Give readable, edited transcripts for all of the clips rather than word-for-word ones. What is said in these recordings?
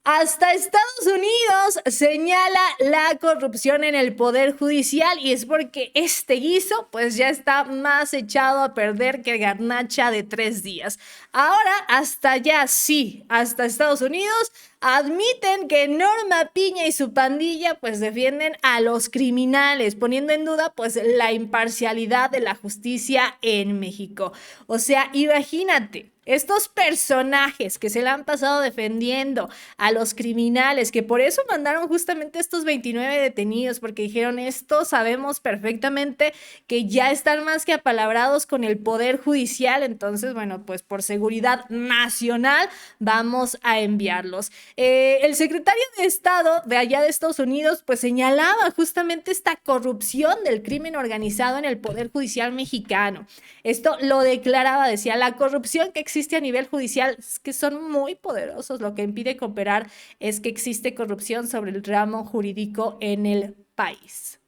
Hasta Estados Unidos señala la corrupción en el Poder Judicial y es porque este guiso pues ya está más echado a perder que garnacha de 3 días. Ahora hasta allá sí, hasta Estados Unidos admiten que Norma Piña y su pandilla pues defienden a los criminales, poniendo en duda pues la imparcialidad de la justicia en México. O sea, imagínate. Estos personajes que se le han pasado defendiendo a los criminales, que por eso mandaron justamente estos 29 detenidos, porque dijeron, esto sabemos perfectamente que ya están más que apalabrados con el Poder Judicial, entonces, bueno, pues por seguridad nacional vamos a enviarlos. El secretario de Estado de allá de Estados Unidos, pues señalaba justamente esta corrupción del crimen organizado en el Poder Judicial mexicano. Esto lo declaraba, decía, la corrupción que existe a nivel judicial es que son muy poderosos. Lo que impide cooperar es que existe corrupción sobre el ramo jurídico en el país.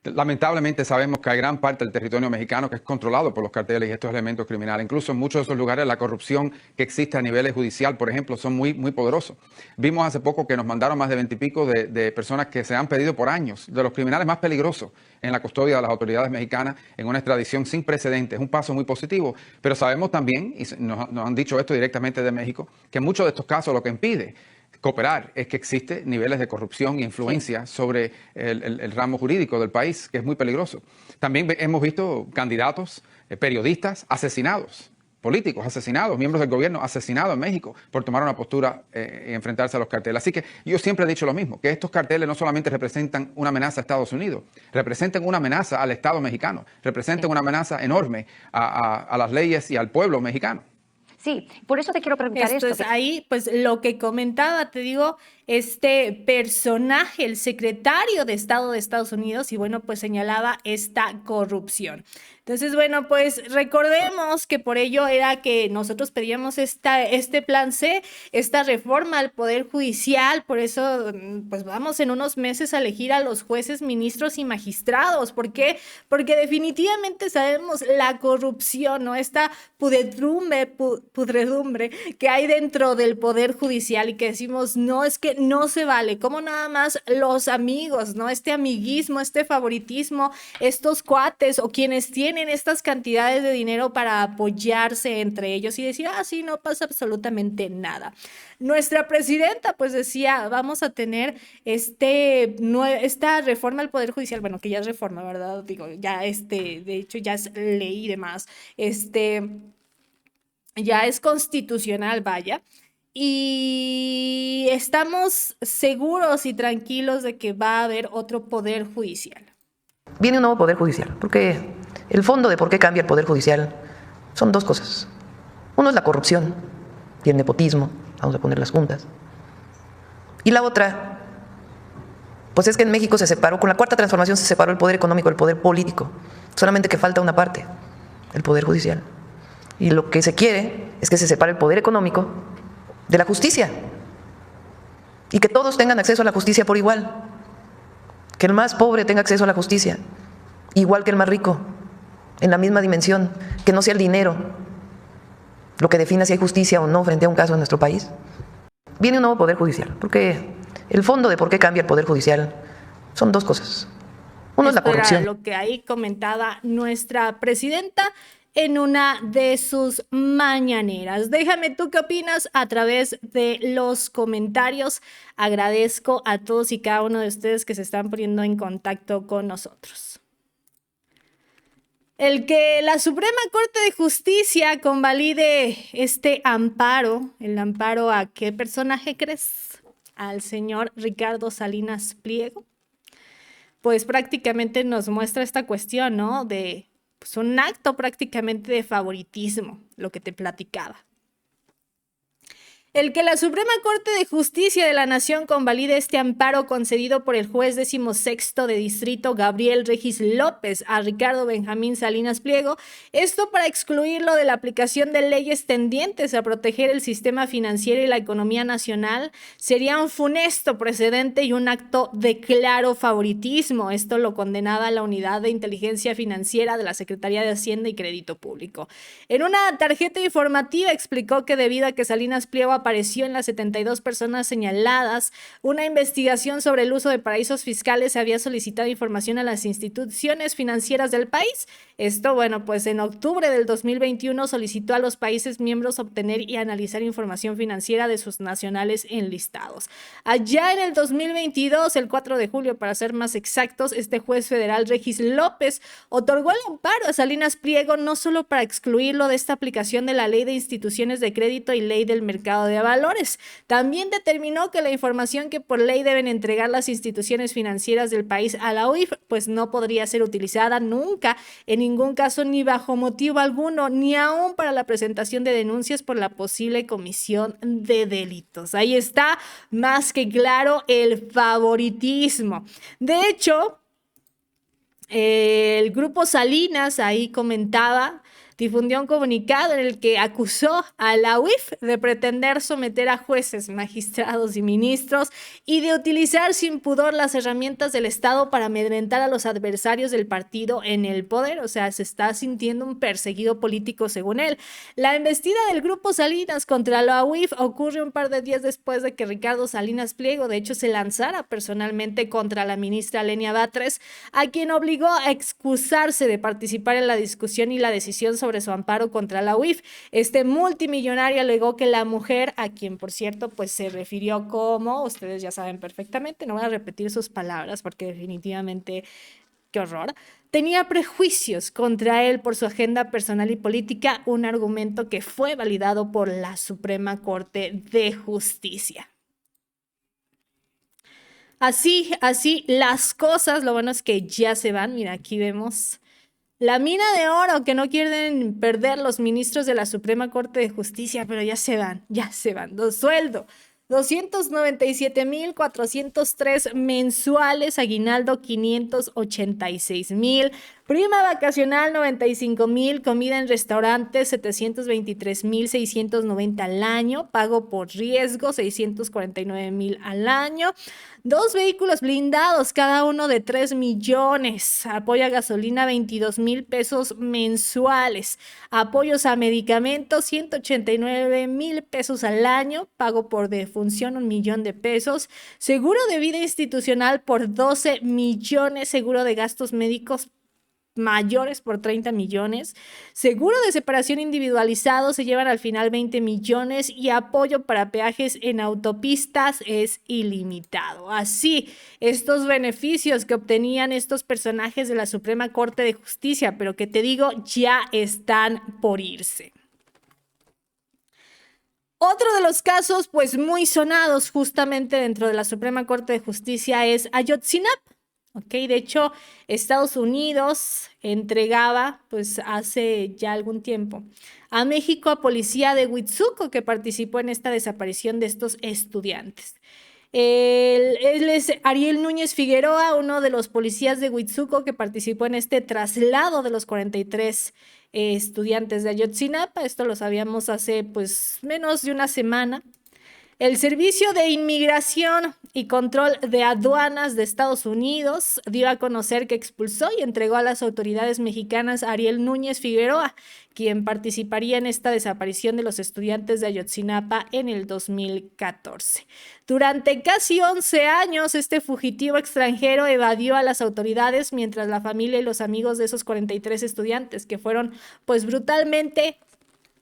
Lamentablemente sabemos que hay gran parte del territorio mexicano que es controlado por los carteles y estos elementos criminales. Incluso en muchos de esos lugares la corrupción que existe a nivel judicial, por ejemplo, son muy poderosos. Vimos hace poco que nos mandaron más de 20 y pico de personas que se han pedido por años, de los criminales más peligrosos en la custodia de las autoridades mexicanas en una extradición sin precedentes. Un paso muy positivo, pero sabemos también, y nos han dicho esto directamente de México, que en muchos de estos casos lo que impide cooperar es que existe niveles de corrupción e influencia sobre el ramo jurídico del país, que es muy peligroso. También hemos visto candidatos, periodistas asesinados, políticos asesinados, miembros del gobierno asesinados en México por tomar una postura y enfrentarse a los carteles. Así que yo siempre he dicho lo mismo, que estos carteles no solamente representan una amenaza a Estados Unidos, representan una amenaza al Estado mexicano, representan una amenaza enorme a las leyes y al pueblo mexicano. Sí, por eso te quiero preguntar esto. Es ahí, pues lo que comentaba, te digo, este personaje, el secretario de Estado de Estados Unidos, y bueno, pues señalaba esta corrupción. Entonces, bueno, pues recordemos que por ello era que nosotros pedíamos este plan C, esta reforma al Poder Judicial, por eso pues vamos en unos meses a elegir a los jueces, ministros y magistrados. ¿Por qué? Porque definitivamente sabemos la corrupción, ¿no? Esta pudredumbre que hay dentro del Poder Judicial y que decimos, no, es que no se vale, como nada más los amigos, ¿no? Este amiguismo, este favoritismo, estos cuates o quienes tienen estas cantidades de dinero para apoyarse entre ellos y decir, sí, no pasa absolutamente nada. Nuestra presidenta pues decía, vamos a tener esta reforma al Poder Judicial, bueno, que ya es reforma, ¿verdad? Digo, ya de hecho ya es ley y demás, ya es constitucional, vaya. Y estamos seguros y tranquilos de que va a haber otro poder judicial. Viene un nuevo poder judicial, porque el fondo de por qué cambia el poder judicial son dos cosas. Uno es la corrupción y el nepotismo, vamos a poner las juntas. Y la otra, pues es que en México se separó, con la Cuarta Transformación se separó el poder económico del poder político, solamente que falta una parte, el poder judicial. Y lo que se quiere es que se separe el poder económico de la justicia y que todos tengan acceso a la justicia por igual, que el más pobre tenga acceso a la justicia igual que el más rico, en la misma dimensión, que no sea el dinero lo que defina si hay justicia o no frente a un caso en nuestro país. Viene un nuevo poder judicial, porque el fondo de por qué cambia el poder judicial son dos cosas. Uno es la corrupción. Lo que ahí comentaba nuestra presidenta en una de sus mañaneras. Déjame tú qué opinas a través de los comentarios. Agradezco a todos y cada uno de ustedes que se están poniendo en contacto con nosotros. El que la Suprema Corte de Justicia convalide este amparo, el amparo ¿a qué personaje crees? Al señor Ricardo Salinas Pliego. Pues prácticamente nos muestra esta cuestión, ¿no? De pues, un acto prácticamente de favoritismo, lo que te platicaba. El que la Suprema Corte de Justicia de la Nación convalide este amparo concedido por el juez 16º de distrito Gabriel Regis López a Ricardo Benjamín Salinas Pliego, esto para excluirlo de la aplicación de leyes tendientes a proteger el sistema financiero y la economía nacional, sería un funesto precedente y un acto de claro favoritismo. Esto lo condenaba la Unidad de Inteligencia Financiera de la Secretaría de Hacienda y Crédito Público. En una tarjeta informativa explicó que debido a que Salinas Pliego apareció en las 72 personas señaladas. Una investigación sobre el uso de paraísos fiscales se había solicitado información a las instituciones financieras del país. Esto, bueno, pues en octubre del 2021 solicitó a los países miembros obtener y analizar información financiera de sus nacionales enlistados. Allá en el 2022, el 4 de julio para ser más exactos, este juez federal Regis López otorgó el amparo a Salinas Pliego no solo para excluirlo de esta aplicación de la Ley de Instituciones de Crédito y Ley del Mercado de Valores, también determinó que la información que por ley deben entregar las instituciones financieras del país a la UIF pues no podría ser utilizada nunca, en ningún caso ni bajo motivo alguno, ni aún para la presentación de denuncias por la posible comisión de delitos. Ahí está más que claro el favoritismo. De hecho, el grupo Salinas ahí difundió un comunicado en el que acusó a la UIF de pretender someter a jueces, magistrados y ministros y de utilizar sin pudor las herramientas del Estado para amedrentar a los adversarios del partido en el poder. O sea, se está sintiendo un perseguido político según él. La embestida del grupo Salinas contra la UIF ocurre un par de días después de que Ricardo Salinas Pliego, de hecho, se lanzara personalmente contra la ministra Lenia Batres, a quien obligó a excusarse de participar en la discusión y la decisión sobre su amparo contra la UIF. Este multimillonario alegó que la mujer, a quien por cierto pues se refirió como, ustedes ya saben perfectamente, no voy a repetir sus palabras porque definitivamente qué horror, tenía prejuicios contra él por su agenda personal y política, un argumento que fue validado por la Suprema Corte de Justicia. Así las cosas. Lo bueno es que ya se van. Mira, aquí vemos la mina de oro que no quieren perder los ministros de la Suprema Corte de Justicia, pero ya se van. Sueldo, 297,403 mensuales, aguinaldo 586,000, prima vacacional 95,000, comida en restaurantes 723,690 al año, pago por riesgo 649,000 al año. 2 vehículos blindados, cada uno de 3 millones. Apoyo a gasolina, 22,000 pesos mensuales. Apoyos a medicamentos, 189,000 pesos al año. Pago por defunción, 1 millón de pesos. Seguro de vida institucional por 12 millones. Seguro de gastos médicos mayores por 30 millones, seguro de separación individualizado se llevan al final 20 millones y apoyo para peajes en autopistas es ilimitado. Así, estos beneficios que obtenían estos personajes de la Suprema Corte de Justicia, pero que te digo, ya están por irse. Otro de los casos, pues muy sonados justamente dentro de la Suprema Corte de Justicia es Ayotzinapa. De hecho, Estados Unidos entregaba, pues hace ya algún tiempo, a México a policía de Huitzuco que participó en esta desaparición de estos estudiantes. Él es Ariel Núñez Figueroa, uno de los policías de Huitzuco que participó en este traslado de los 43 estudiantes de Ayotzinapa. Esto lo sabíamos hace pues menos de una semana. El Servicio de Inmigración y Control de Aduanas de Estados Unidos dio a conocer que expulsó y entregó a las autoridades mexicanas a Ariel Núñez Figueroa, quien participaría en esta desaparición de los estudiantes de Ayotzinapa en el 2014. Durante casi 11 años, este fugitivo extranjero evadió a las autoridades mientras la familia y los amigos de esos 43 estudiantes que fueron pues brutalmente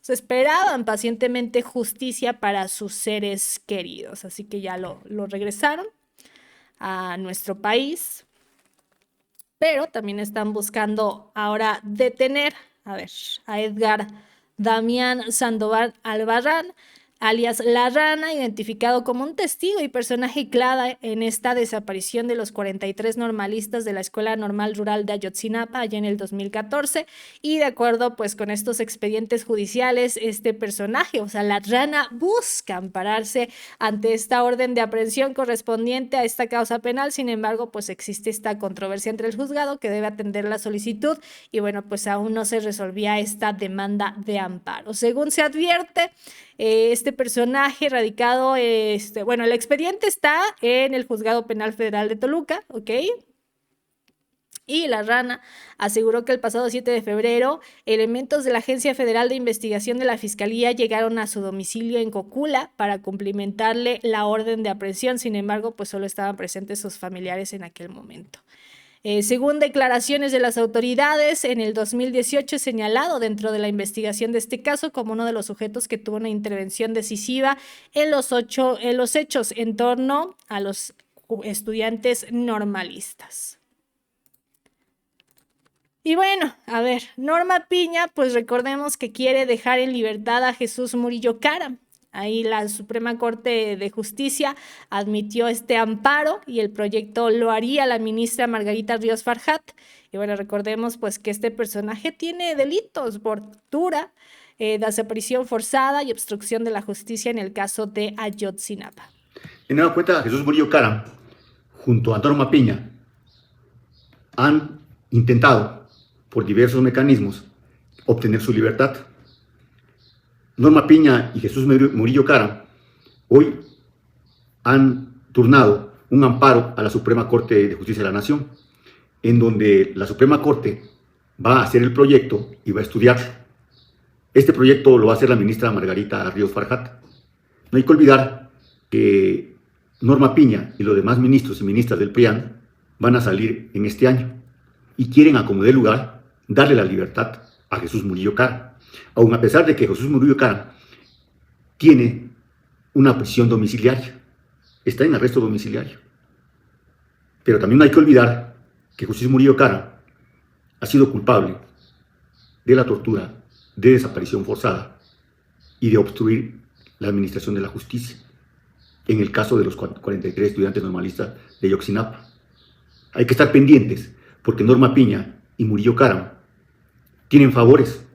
se esperaban pacientemente justicia para sus seres queridos. Así que ya lo regresaron a nuestro país. Pero también están buscando ahora detener, a Edgar Damián Sandoval Albarrán, alias La Rana, identificado como un testigo y personaje clave en esta desaparición de los 43 normalistas de la Escuela Normal Rural de Ayotzinapa allá en el 2014, y de acuerdo pues con estos expedientes judiciales, este personaje, o sea, La Rana, busca ampararse ante esta orden de aprehensión correspondiente a esta causa penal. Sin embargo, pues existe esta controversia entre el juzgado que debe atender la solicitud y bueno, pues aún no se resolvía esta demanda de amparo. Según se advierte, este personaje radicado, el expediente está en el Juzgado Penal Federal de Toluca, Y La Rana aseguró que el pasado 7 de febrero, elementos de la Agencia Federal de Investigación de la Fiscalía llegaron a su domicilio en Cocula para cumplimentarle la orden de aprehensión. Sin embargo, pues solo estaban presentes sus familiares en aquel momento. Según declaraciones de las autoridades, en el 2018 es señalado dentro de la investigación de este caso como uno de los sujetos que tuvo una intervención decisiva en los hechos en torno a los estudiantes normalistas. Y bueno, a ver, Norma Piña, pues recordemos que quiere dejar en libertad a Jesús Murillo Caram. Ahí la Suprema Corte de Justicia admitió este amparo y el proyecto lo haría la ministra Margarita Ríos Farjat. Y bueno, recordemos pues que este personaje tiene delitos por tortura, desaparición forzada y obstrucción de la justicia en el caso de Ayotzinapa. Teniendo en cuenta, Jesús Murillo Caram, junto a Norma Piña, han intentado por diversos mecanismos obtener su libertad. Norma Piña y Jesús Murillo Caram hoy han turnado un amparo a la Suprema Corte de Justicia de la Nación, en donde la Suprema Corte va a hacer el proyecto y va a estudiar. Este proyecto lo va a hacer la ministra Margarita Ríos Farjat. No hay que olvidar que Norma Piña y los demás ministros y ministras del PRIAN van a salir en este año y quieren, a como dé lugar, darle la libertad a Jesús Murillo Caram, aun a pesar de que Jesús Murillo Caram tiene una prisión domiciliaria, está en arresto domiciliario. Pero también no hay que olvidar que Jesús Murillo Caram ha sido culpable de la tortura, de desaparición forzada y de obstruir la administración de la justicia, en el caso de los 43 estudiantes normalistas de Ayotzinapa. Hay que estar pendientes, porque Norma Piña y Murillo Caram tienen favores.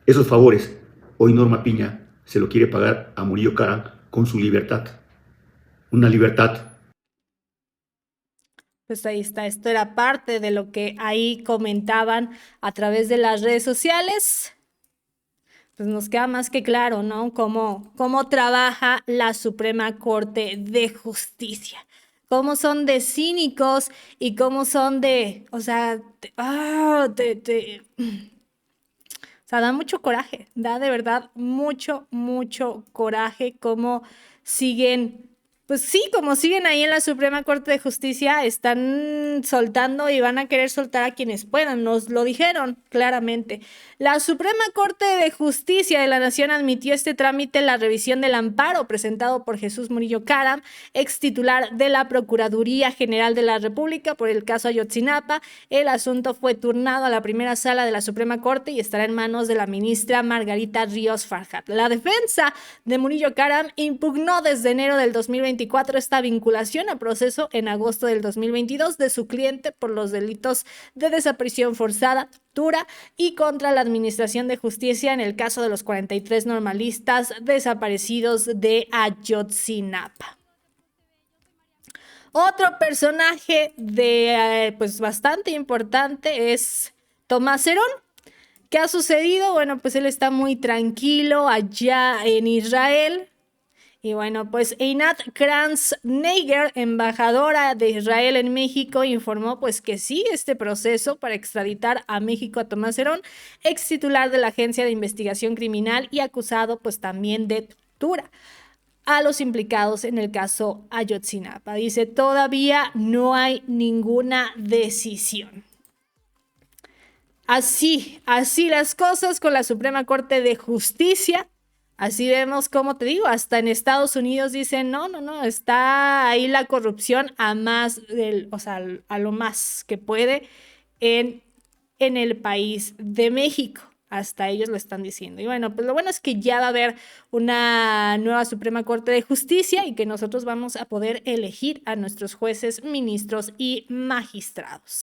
Esos favores, hoy Norma Piña se lo quiere pagar a Murillo Caram con su libertad. Una libertad. Pues ahí está, esto era parte de lo que ahí comentaban a través de las redes sociales. Pues nos queda más que claro, ¿no? Cómo trabaja la Suprema Corte de Justicia. Cómo son de cínicos y cómo son de, o sea, da mucho coraje, da de verdad mucho coraje cómo siguen, pues sí, como siguen ahí en la Suprema Corte de Justicia, están soltando y van a querer soltar a quienes puedan, nos lo dijeron claramente. La Suprema Corte de Justicia de la Nación admitió este trámite en la revisión del amparo presentado por Jesús Murillo Caram, ex titular de la Procuraduría General de la República por el caso Ayotzinapa. El asunto fue turnado a la primera sala de la Suprema Corte y estará en manos de la ministra Margarita Ríos Farjat. La defensa de Murillo Caram impugnó desde enero del 2024 esta vinculación a proceso en agosto del 2022 de su cliente por los delitos de desaparición forzada, tortura y contra la Administración de Justicia en el caso de los 43 normalistas desaparecidos de Ayotzinapa. Otro personaje pues bastante importante es Tomás Herón. ¿Qué ha sucedido? Bueno, pues él está muy tranquilo allá en Israel. Y bueno, pues Einat Kranz-Neiger, embajadora de Israel en México, informó pues que sigue este proceso para extraditar a México a Tomás Herón, ex titular de la Agencia de Investigación Criminal y acusado pues también de tortura a los implicados en el caso Ayotzinapa. Dice, todavía no hay ninguna decisión. Así las cosas con la Suprema Corte de Justicia. Así vemos, como te digo, hasta en Estados Unidos dicen, no, está ahí la corrupción a lo más que puede en el país de México. Hasta ellos lo están diciendo. Y bueno, pues lo bueno es que ya va a haber una nueva Suprema Corte de Justicia y que nosotros vamos a poder elegir a nuestros jueces, ministros y magistrados.